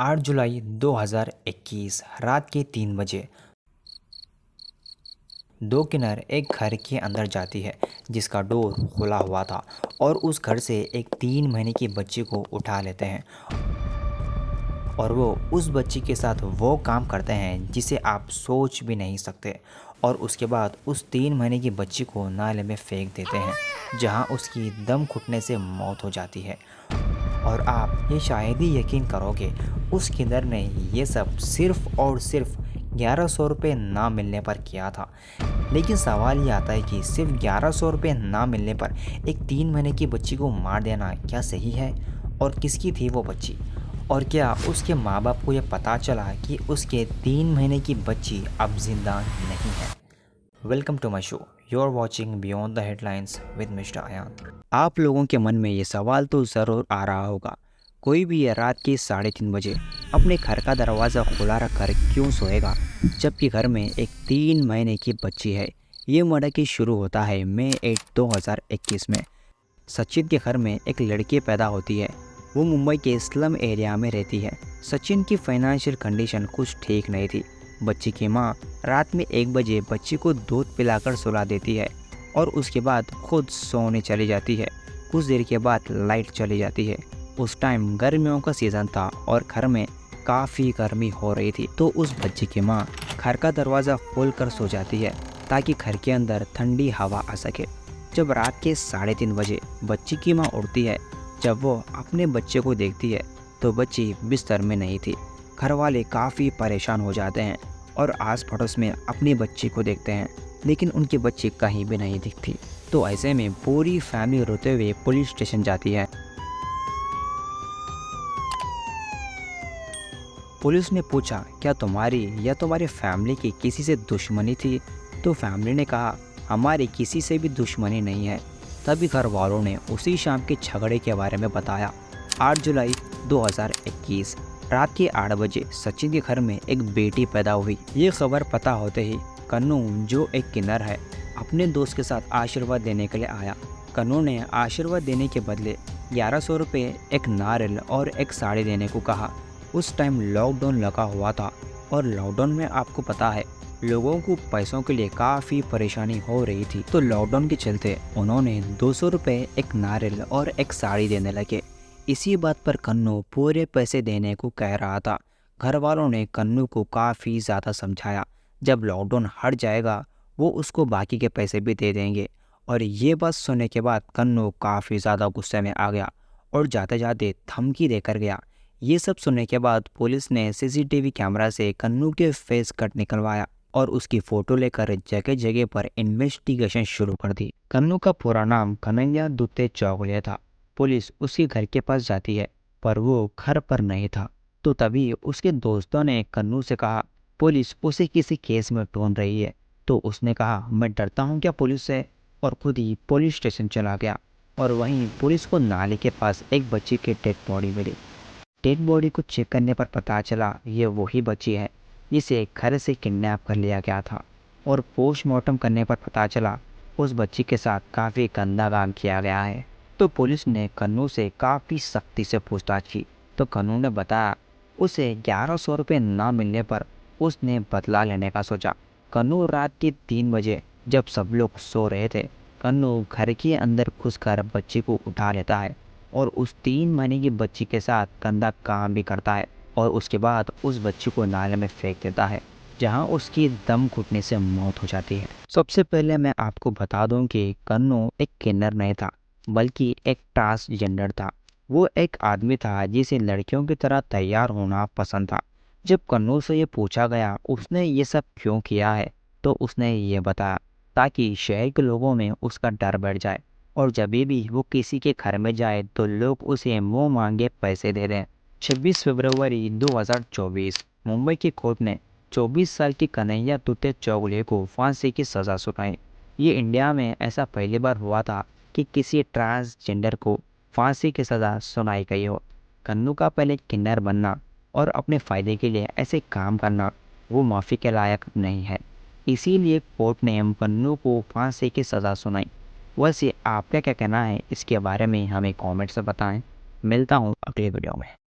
8 जुलाई 2021 रात के 3 बजे दो किन्नर एक घर के अंदर जाती है जिसका डोर खुला हुआ था और उस घर से एक 3 महीने की बच्ची को उठा लेते हैं और वो उस बच्ची के साथ वो काम करते हैं जिसे आप सोच भी नहीं सकते। और उसके बाद उस 3 महीने की बच्ची को नाले में फेंक देते हैं जहां उसकी दम घुटने से मौत हो जाती है। और आप ये शायद ही यकीन करोगे, उस किन्नर ने ये सब सिर्फ और सिर्फ 1100 रुपये ना मिलने पर किया था। लेकिन सवाल ये आता है कि सिर्फ 1100 रुपये ना मिलने पर एक 3 महीने की बच्ची को मार देना क्या सही है? और किसकी थी वो बच्ची? और क्या उसके माँ बाप को यह पता चला कि उसके 3 महीने की बच्ची अब जिंदा नहीं है? Welcome to my show, you are watching beyond the headlines with mister Ayan. आप लोगों के मन में ये सवाल तो ज़रूर आ रहा होगा, कोई भी ये रात के 3:30 बजे अपने घर का दरवाज़ा खुला रख कर क्यों सोएगा, जबकि घर में एक 3 महीने की बच्ची है। ये मर्डर केस शुरू होता है मई 8 2021 में। सचिन के घर में एक लड़की पैदा होती है। वो मुंबई के स्लम एरिया में रहती है। सचिन की फाइनेंशियल कंडीशन कुछ ठीक नहीं थी। बच्ची की माँ रात में 1 बजे बच्ची को दूध पिलाकर सुला देती है और उसके बाद खुद सोने चली जाती है। कुछ देर के बाद लाइट चली जाती है। उस टाइम गर्मियों का सीज़न था और घर में काफ़ी गर्मी हो रही थी, तो उस बच्ची की माँ घर का दरवाज़ा खोल कर सो जाती है ताकि घर के अंदर ठंडी हवा आ सके। जब रात के 3:30 बजे बच्ची की माँ उठती है, जब वो अपने बच्चे को देखती है तो बच्ची बिस्तर में नहीं थी। घर वाले काफ़ी परेशान हो जाते हैं और आस पड़ोस में अपनी बच्ची को देखते हैं, लेकिन उनकी बच्ची कहीं भी नहीं दिखती। तो ऐसे में पूरी फैमिली रोते हुए पुलिस स्टेशन जाती है। पुलिस ने पूछा, क्या तुम्हारी या तुम्हारी फैमिली की किसी से दुश्मनी थी? तो फैमिली ने कहा, हमारी किसी से भी दुश्मनी नहीं है। तभी घर वालों ने उसी शाम के झगड़े के बारे में बताया। 8 जुलाई 2021 रात के 8 बजे सचिन के घर में एक बेटी पैदा हुई। ये खबर पता होते ही कन्नू, जो एक किन्नर है, अपने दोस्त के साथ आशीर्वाद देने के लिए आया। कन्नू ने आशीर्वाद देने के बदले 1100 रुपये, एक नारियल और एक साड़ी देने को कहा। उस टाइम लॉकडाउन लगा हुआ था और लॉकडाउन में आपको पता है लोगों को पैसों के लिए काफ़ी परेशानी हो रही थी, तो लॉकडाउन के चलते उन्होंने 200 रुपये, एक नारियल और एक साड़ी देने लगे। इसी बात पर कन्नू पूरे पैसे देने को कह रहा था। घर वालों ने कन्नू को काफ़ी ज़्यादा समझाया, जब लॉकडाउन हट जाएगा वो उसको बाकी के पैसे भी दे देंगे। और ये बात सुनने के बाद कन्नू काफ़ी ज़्यादा गुस्से में आ गया और जाते जाते धमकी देकर गया। ये सब सुनने के बाद पुलिस ने सीसीटीवी कैमरा से कन्नू के फेस कट निकलवाया और उसकी फ़ोटो लेकर जगह जगह पर इन्वेस्टिगेशन शुरू कर दी। कन्नू का पूरा नाम कन्हैया दुत्ते चौगुले था। पुलिस उसके घर के पास जाती है पर वो घर पर नहीं था। तो तभी उसके दोस्तों ने कन्नू से कहा, पुलिस उसे किसी केस में ढूंढ रही है। तो उसने कहा, मैं डरता हूँ क्या पुलिस से, और खुद ही पुलिस स्टेशन चला गया। और वहीं पुलिस को नाले के पास एक बच्ची की डेड बॉडी मिली। डेड बॉडी को चेक करने पर पता चला ये वही बच्ची है जिसे घर से किडनैप कर लिया गया था। और पोस्टमार्टम करने पर पता चला उस बच्ची के साथ काफ़ी गंदा काम किया गया है। तो पुलिस ने कन्नू से काफ़ी सख्ती से पूछताछ की, तो कन्नू ने बताया उसे 1100 रुपये ना मिलने पर उसने बदला लेने का सोचा। कन्नू रात के 3 बजे जब सब लोग सो रहे थे, कन्नू घर के अंदर घुसकर बच्ची को उठा लेता है और उस 3 महीने की बच्ची के साथ गंदा काम भी करता है और उसके बाद उस बच्ची को नाले में फेंक देता है, जहां उसकी दम घुटने से मौत हो जाती है। सबसे पहले मैं आपको बता दूं कि कन्नू एक किन्नर नहीं था, बल्कि एक ट्रांसजेंडर था। वो एक आदमी था जिसे लड़कियों की तरह तैयार होना पसंद था। जब कन्नू से ये पूछा गया उसने ये सब क्यों किया है, तो उसने ये बताया ताकि शहर के लोगों में उसका डर बढ़ जाए और जब भी वो किसी के घर में जाए तो लोग उसे मुंह मांगे पैसे दे दें। 26 फरवरी 2024 मुंबई की कोर्ट ने 24 साल की कन्हैया तुते चौगुले को फांसी की सज़ा सुनाई। ये इंडिया में ऐसा पहली बार हुआ था कि किसी ट्रांसजेंडर को फांसी की सज़ा सुनाई गई हो। कन्नू का पहले किन्नर बनना और अपने फ़ायदे के लिए ऐसे काम करना वो माफ़ी के लायक नहीं है। इसीलिए कोर्ट ने कन्नू को फांसी की सज़ा सुनाई। वैसे आपका क्या कहना है इसके बारे में हमें कमेंट से बताएं। मिलता हूँ अगले वीडियो में।